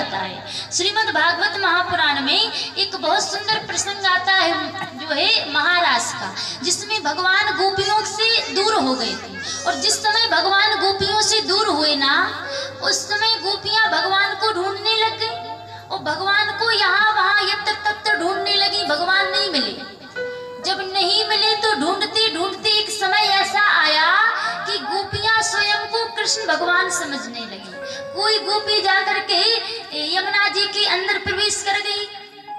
जाता है। श्रीमद् भागवत महापुराण में एक बहुत सुंदर प्रसंग आता है जो है महारास का, जिसमें भगवान गोपियों से दूर हो गए थे। और जिस समय भगवान गोपियों से दूर हुए ना, उस समय गोपियां भगवान को ढूंढने लग गई और भगवान को यहाँ वहाँ यत्र तत्र ढूंढने लगी, भगवान नहीं मिले। जब नहीं मिले तो ढूंढते ढूंढते एक समय ऐसा आया कि गोपियां स्वयं को कृष्ण भगवान समझने लगी। कोई गोपी जाकर के यमुना जी के अंदर प्रवेश कर गई,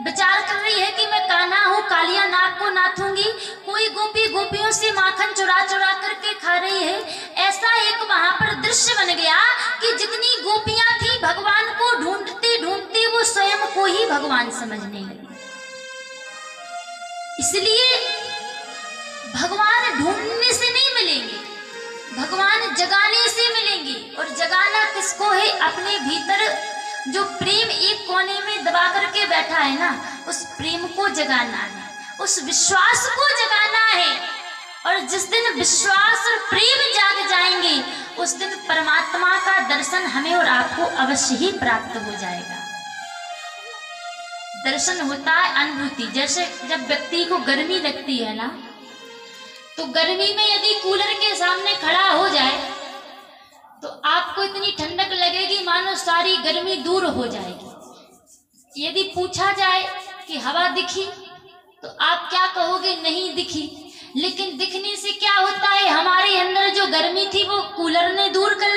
विचार कर रही है कि मैं कान्हा हूँ, कालिया नाग को नाथूंगी। कोई गोपी गोपियों से माखन चुरा चुरा करके खा रही है। ऐसा एक वहां पर दृश्य बन गया कि जितनी गोपियां थी भगवान को ढूंढते ढूंढते वो स्वयं को ही भगवान समझने लगी। इसलिए भगवान ढूंढने से नहीं मिलेंगे, भगवान जगाने से मिलेंगे। और जगाना किसको है? अपने भीतर जो प्रेम एक कोने में दबा करके बैठा है ना, उस प्रेम को जगाना है, उस विश्वास को जगाना है। और जिस दिन विश्वास और प्रेम जाग जाएंगे, उस दिन परमात्मा का दर्शन हमें और आपको अवश्य ही प्राप्त हो जाएगा। दर्शन होता है अनुभूति। जैसे जब व्यक्ति को गर्मी लगती है ना, तो गर्मी में यदि कूलर के सामने खड़ा हो जाए तो आपको इतनी ठंडक लगेगी मानो सारी गर्मी दूर हो जाएगी। यदि पूछा जाए कि हवा दिखी तो आप क्या कहोगे? नहीं दिखी। लेकिन दिखने से क्या होता है? हमारे अंदर जो गर्मी थी वो कूलर ने दूर कर